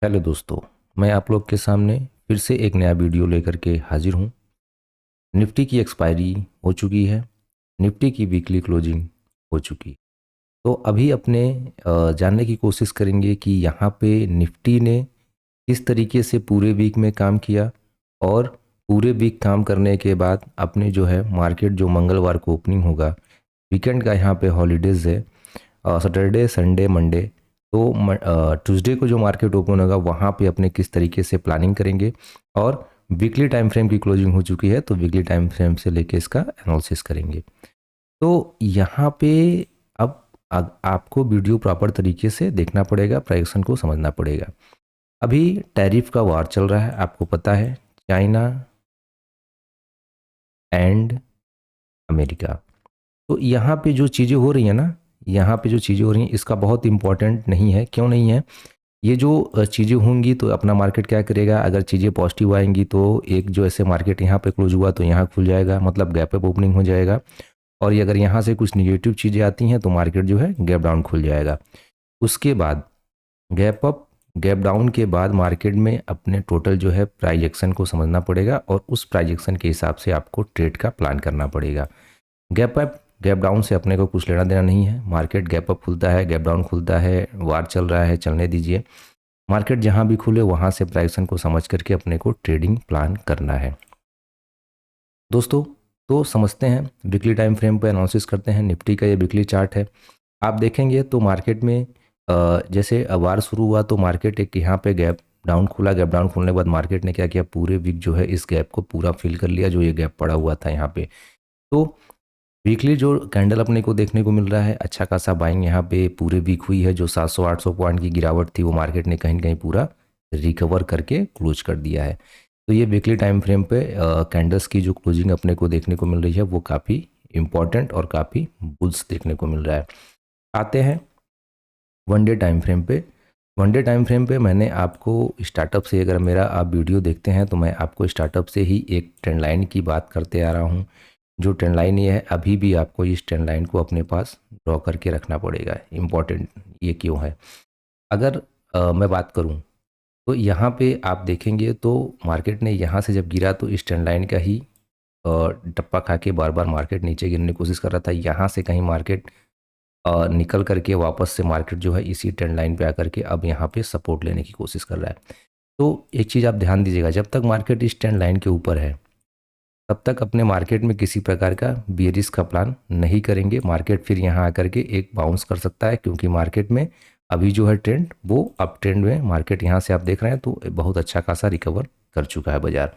Hello दोस्तों, मैं आप लोग के सामने फिर से एक नया वीडियो लेकर के हाजिर हूँ। निफ्टी की एक्सपायरी हो चुकी है। निफ्टी की वीकली क्लोजिंग हो चुकी है। तो अभी अपने जानने की कोशिश करेंगे कि यहाँ पे निफ्टी ने किस तरीके से पूरे वीक में काम किया और पूरे वीक काम करने के बाद अपने जो है मार्केट जो मंगलवार को ओपनिंग होगा, वीकेंड का यहाँ पे हॉलीडेज़ है, सैटरडे संडे मंडे, तो ट्यूसडे को जो मार्केट ओपन होगा वहाँ पे अपने किस तरीके से प्लानिंग करेंगे। और वीकली टाइम फ्रेम की क्लोजिंग हो चुकी है तो वीकली टाइम फ्रेम से लेके इसका एनालिसिस करेंगे। तो यहाँ पे अब आपको वीडियो प्रॉपर तरीके से देखना पड़ेगा, प्राइजेक्शन को समझना पड़ेगा। अभी टैरिफ का वार चल रहा है, आपको पता है, चाइना एंड अमेरिका। तो यहाँ पे जो चीज़ें हो रही हैं ना, यहाँ पे जो चीज़ें हो रही हैं इसका बहुत इंपॉर्टेंट नहीं है। क्यों नहीं है? ये जो चीज़ें होंगी तो अपना मार्केट क्या करेगा, अगर चीज़ें पॉजिटिव आएंगी तो एक जो ऐसे मार्केट यहाँ पे क्लोज हुआ तो यहाँ खुल जाएगा, मतलब गैप अप ओपनिंग हो जाएगा। और ये अगर यहाँ से कुछ निगेटिव चीज़ें आती हैं तो मार्केट जो है गैप डाउन खुल जाएगा। उसके बाद गैप अप गैप डाउन के बाद मार्केट में अपने टोटल जो है प्राइस एक्शन को समझना पड़ेगा और उस प्राइस एक्शन के हिसाब से आपको ट्रेड का प्लान करना पड़ेगा। गैप अप गैप डाउन से अपने को कुछ लेना देना नहीं है। मार्केट गैप अप खुलता है, गैप डाउन खुलता है, वार चल रहा है, चलने दीजिए। मार्केट जहां भी खुले वहां से प्राइसन को समझ करके अपने को ट्रेडिंग प्लान करना है दोस्तों। तो समझते हैं, वीकली टाइम फ्रेम पर एनालिसिस करते हैं। निफ्टी का ये वीकली चार्ट है। आप देखेंगे तो मार्केट में जैसे वार शुरू हुआ तो मार्केट एक यहाँ पे गैप डाउन खुला। गैप डाउन खुलने के बाद मार्केट ने क्या किया, पूरे वीक जो है इस गैप को पूरा फिल कर लिया जो ये गैप पड़ा हुआ था यहाँ पे। तो वीकली जो कैंडल अपने को देखने को मिल रहा है, अच्छा खासा बाइंग यहाँ पे पूरे वीक हुई है। जो 700-800 पॉइंट की गिरावट थी वो मार्केट ने कहीं न कहीं पूरा रिकवर करके क्लोज कर दिया है। तो ये वीकली टाइम फ्रेम पे कैंडल्स की जो क्लोजिंग अपने को देखने को मिल रही है वो काफ़ी इंपॉर्टेंट और काफ़ी बुल्स देखने को मिल रहा है। आते हैं वन डे टाइम फ्रेम पे। वन डे टाइम फ्रेम पे मैंने आपको स्टार्टअप से, अगर मेरा आप वीडियो देखते हैं तो मैं आपको स्टार्टअप से ही एक ट्रेंड लाइन की बात करते आ रहा हूँ। जो ट्रेंड लाइन ये है, अभी भी आपको इस ट्रेंड लाइन को अपने पास ड्रॉ करके रखना पड़ेगा। इम्पॉर्टेंट ये क्यों है? अगर मैं बात करूं तो यहाँ पे आप देखेंगे तो मार्केट ने यहाँ से जब गिरा तो इस ट्रेंड लाइन का ही टप्पा खा के बार बार मार्केट नीचे गिरने की कोशिश कर रहा था। यहाँ से कहीं मार्केट निकल करके वापस से मार्केट जो है इसी ट्रेंड लाइन पे आकर के अब यहाँ पे सपोर्ट लेने की कोशिश कर रहा है। तो एक चीज़ आप ध्यान दीजिएगा, जब तक मार्केट इस ट्रेंड लाइन के ऊपर है तब तक अपने मार्केट में किसी प्रकार का बियरिश का प्लान नहीं करेंगे। मार्केट फिर यहाँ आकर के एक बाउंस कर सकता है, क्योंकि मार्केट में अभी जो है ट्रेंड वो अप ट्रेंड में मार्केट यहाँ से आप देख रहे हैं तो बहुत अच्छा खासा रिकवर कर चुका है बाजार।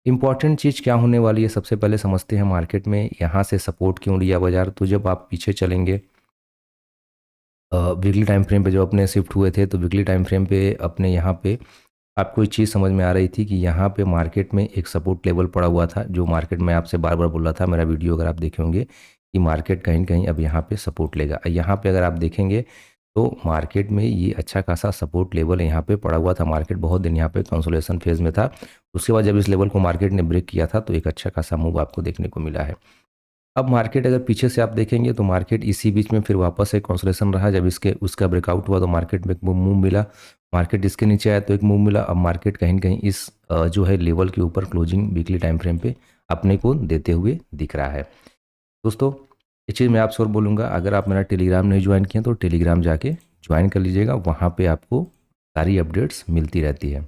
इंपॉर्टेंट चीज़ क्या होने वाली है, सबसे पहले समझते हैं मार्केट में यहाँ से सपोर्ट क्यों लिया बाजार। तो जब आप पीछे चलेंगे वीकली टाइम फ्रेम पे जब अपने शिफ्ट हुए थे तो वीकली टाइम फ्रेम पे अपने यहाँ पे आपको एक चीज़ समझ में आ रही थी कि यहाँ पे मार्केट में एक सपोर्ट लेवल पड़ा हुआ था। जो मार्केट में आपसे बार बार बोल रहा था, मेरा वीडियो अगर आप देखे होंगे, कि मार्केट कहीं न कहीं अब यहाँ पे सपोर्ट लेगा। यहाँ पे अगर आप देखेंगे तो मार्केट में ये अच्छा खासा सपोर्ट लेवल यहाँ पे पड़ा हुआ था। मार्केट बहुत दिन यहाँ पे कंसोलिडेशन फेज में था। उसके बाद जब इस लेवल को मार्केट ने ब्रेक किया था तो एक अच्छा खासा मूव आपको देखने को मिला है। अब मार्केट अगर पीछे से आप देखेंगे तो मार्केट इसी बीच में फिर वापस से कंसोलिडेशन रहा। जब इसके उसका ब्रेकआउट हुआ तो मार्केट में एक मूव मिला। मार्केट इसके नीचे आया तो एक मूव मिला। अब मार्केट कहीं न कहीं इस जो है लेवल के ऊपर क्लोजिंग वीकली टाइम फ्रेम पे अपने को देते हुए दिख रहा है। दोस्तों, एक चीज़ मैं आपसे और बोलूँगा, अगर आप मेरा टेलीग्राम नहीं ज्वाइन किए तो टेलीग्राम जाके ज्वाइन कर लीजिएगा। वहाँ पे आपको सारी अपडेट्स मिलती रहती है।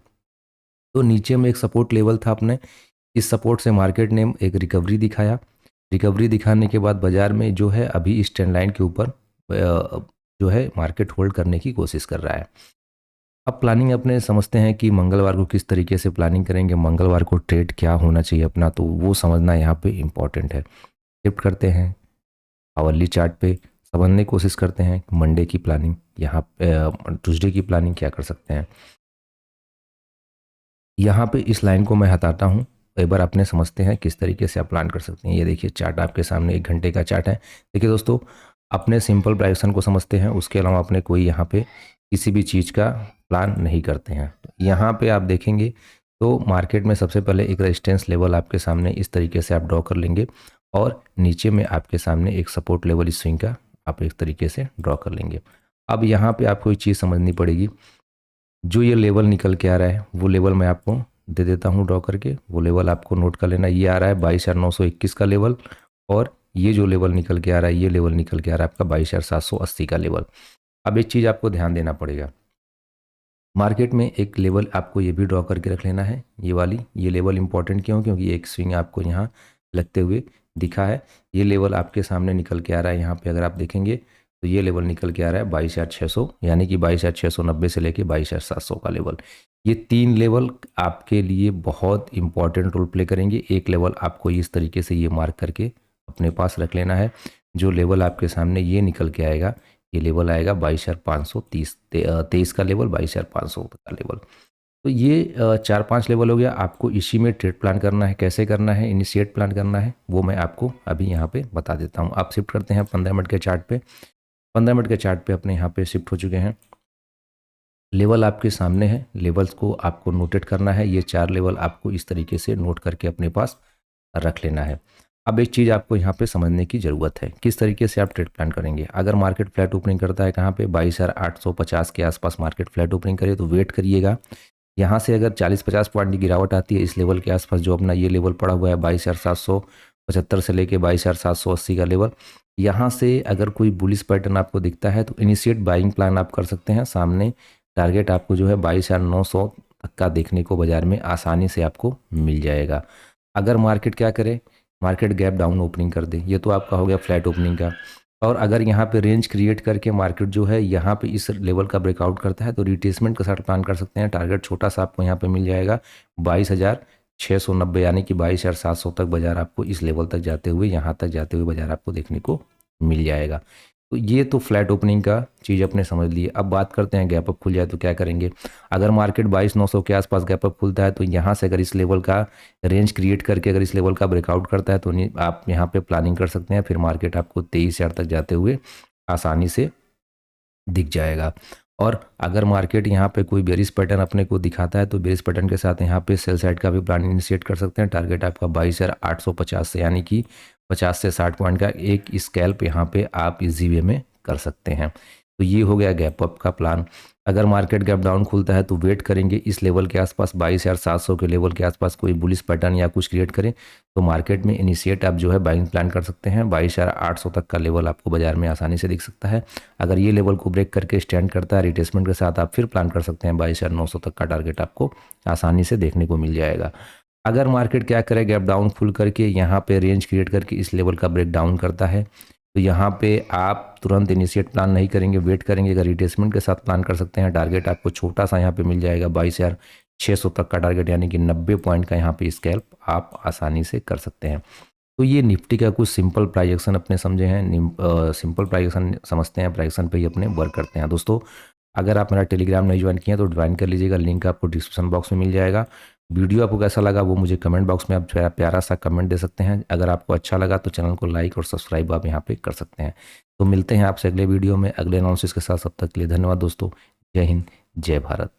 तो नीचे में एक सपोर्ट लेवल था अपने, इस सपोर्ट से मार्केट ने एक रिकवरी दिखाया। रिकवरी दिखाने के बाद बाजार में जो है अभी इस ट्रेंड लाइन के ऊपर जो है मार्केट होल्ड करने की कोशिश कर रहा है। अब प्लानिंग अपने समझते हैं कि मंगलवार को किस तरीके से प्लानिंग करेंगे, मंगलवार को ट्रेड क्या होना चाहिए अपना, तो वो समझना यहाँ पे इम्पॉर्टेंट है। शिफ्ट करते हैं आवरली चार्ट पे, समझने की कोशिश करते हैं मंडे की प्लानिंग, यहाँ ट्यूसडे की प्लानिंग क्या कर सकते हैं। यहाँ पे इस लाइन को मैं हटाता हूँ, एक बार अपने समझते हैं किस तरीके से आप प्लान कर सकते हैं। ये देखिए चार्ट आपके सामने 1 घंटे का चार्ट है। देखिए दोस्तों, अपने सिंपल प्राइसन को समझते हैं, उसके अलावा अपने कोई यहाँ पे किसी भी चीज़ का प्लान नहीं करते हैं। तो यहाँ पे आप देखेंगे तो मार्केट में सबसे पहले एक रेजिस्टेंस लेवल आपके सामने इस तरीके से आप ड्रॉ कर लेंगे और नीचे में आपके सामने एक सपोर्ट लेवल इस स्विंग का आप एक तरीके से ड्रॉ कर लेंगे। अब यहाँ पे आपको एक चीज़ समझनी पड़ेगी, जो ये लेवल निकल के आ रहा है वो लेवल मैं आपको दे देता हूँ ड्रॉ करके, वो लेवल आपको नोट कर लेना। ये आ रहा है 22,921 का लेवल, और ये जो लेवल निकल के आ रहा है ये लेवल निकल के आ रहा है आपका 22,780 का लेवल। अब एक चीज़ आपको ध्यान देना पड़ेगा, मार्केट में एक लेवल आपको ये भी ड्रॉ करके रख लेना है, ये लेवल इंपॉर्टेंट क्यों, क्योंकि एक स्विंग आपको यहाँ लगते हुए दिखा है। ये लेवल आपके सामने निकल के आ रहा है, यहाँ पे अगर आप देखेंगे तो ये लेवल निकल के आ रहा है 22,600, यानी कि 22,690 से लेके 22,700 का लेवल। ये 3 लेवल आपके लिए बहुत इंपॉर्टेंट रोल प्ले करेंगे। एक लेवल आपको इस तरीके से ये मार्क करके अपने पास रख लेना है। जो लेवल आपके सामने ये निकल के आएगा, ये लेवल आएगा 22,523 का लेवल, 22,500 का लेवल। तो ये 4-5 लेवल हो गया। आपको इसी में ट्रेड प्लान करना है, कैसे करना है, इनिशिएट प्लान करना है, वो मैं आपको अभी यहाँ पे बता देता हूँ। आप शिफ्ट करते हैं 15 मिनट के चार्ट पे। 15 मिनट के चार्ट पे अपने यहाँ पे शिफ्ट हो चुके हैं। लेवल आपके सामने है, लेवल्स को आपको नोटेट करना है। ये 4 लेवल आपको इस तरीके से नोट करके अपने पास रख लेना है। अब एक चीज़ आपको यहाँ पे समझने की ज़रूरत है, किस तरीके से आप ट्रेड प्लान करेंगे। अगर मार्केट फ्लैट ओपनिंग करता है कहाँ पे 22,850 के आसपास मार्केट फ्लैट ओपनिंग करे तो वेट करिएगा। यहाँ से अगर 40-50 पॉइंट की गिरावट आती है इस लेवल के आसपास, जो अपना ये लेवल पड़ा हुआ है 22,775 से लेके 22,780 का लेवल, यहाँ से अगर कोई बुलिश पैटर्न आपको दिखता है तो इनिशिएट बाइंग प्लान आप कर सकते हैं। सामने टारगेट आपको जो है 22,900 तक का देखने को बाजार में आसानी से आपको मिल जाएगा। अगर मार्केट क्या करे, मार्केट गैप डाउन ओपनिंग कर दे, ये तो आपका हो गया फ्लैट ओपनिंग का। और अगर यहाँ पे रेंज क्रिएट करके मार्केट जो है यहाँ पे इस लेवल का ब्रेकआउट करता है तो रिट्रेसमेंट का साथ प्लान कर सकते हैं। टारगेट छोटा सा आपको यहाँ पे मिल जाएगा 22,690, यानी कि 22,700 तक बाजार आपको इस लेवल तक जाते हुए, यहाँ तक जाते हुए बाजार आपको देखने को मिल जाएगा। तो ये तो फ्लैट ओपनिंग का चीज़ अपने समझ लिए। अब बात करते हैं गैप अप खुल जाए तो क्या करेंगे। अगर मार्केट 22,900 के आसपास गैप अप खुलता है तो यहाँ से अगर इस लेवल का रेंज क्रिएट करके अगर इस लेवल का ब्रेकआउट करता है तो आप यहाँ पे प्लानिंग कर सकते हैं। फिर मार्केट आपको 23,000 तक जाते हुए आसानी से दिख जाएगा। और अगर मार्केट यहाँ पे कोई बेरिश पैटर्न अपने को दिखाता है तो बेरिश पैटर्न के साथ यहाँ पे सेल साइड का भी प्लान इनिशिएट कर सकते हैं। टारगेट आपका 22,850 से, यानी कि 50 से 60 पॉइंट का एक स्कैल्प यहाँ पे आप इजी वे में कर सकते हैं। तो ये हो गया गैप अप का प्लान। अगर मार्केट गैप डाउन खुलता है तो वेट करेंगे इस लेवल के आसपास, 22,700 के लेवल के आसपास कोई बुलिश पैटर्न या कुछ क्रिएट करें तो मार्केट में इनिशिएट आप जो है बाइंग प्लान कर सकते हैं। 22,800 तक का लेवल आपको बाजार में आसानी से दिख सकता है। अगर ये लेवल को ब्रेक करके स्टैंड करता है रिट्रेसमेंट के साथ, आप फिर प्लान कर सकते हैं 22,900 तक का टारगेट आपको आसानी से देखने को मिल जाएगा। अगर मार्केट क्या करे, गैप डाउन खुल करके यहाँ पे रेंज क्रिएट करके इस लेवल का ब्रेक डाउन करता है तो यहाँ पे आप तुरंत इनिशिएट प्लान नहीं करेंगे, वेट करेंगे। अगर रिट्रेसमेंट के साथ प्लान कर सकते हैं। टारगेट आपको छोटा सा यहाँ पे मिल जाएगा 22,600 तक का टारगेट, यानी कि 90 पॉइंट का यहाँ पे स्कैल्प आप आसानी से कर सकते हैं। तो ये निफ्टी का कुछ सिंपल प्राइस एक्शन अपने समझे हैं, सिंपल प्राइस एक्शन समझते हैं, प्राइस एक्शन पे ही अपने वर्क करते हैं। दोस्तों अगर आप मेरा टेलीग्राम नहीं ज्वाइन किया तो ज्वाइन कर लीजिएगा, लिंक आपको डिस्क्रिप्शन बॉक्स में मिल जाएगा। वीडियो आपको कैसा लगा वो मुझे कमेंट बॉक्स में आप प्यारा सा कमेंट दे सकते हैं। अगर आपको अच्छा लगा तो चैनल को लाइक और सब्सक्राइब आप यहाँ पे कर सकते हैं। तो मिलते हैं आपसे अगले वीडियो में अगले अनाउंसेस के साथ। सब तक के लिए धन्यवाद दोस्तों। जय हिंद, जय भारत।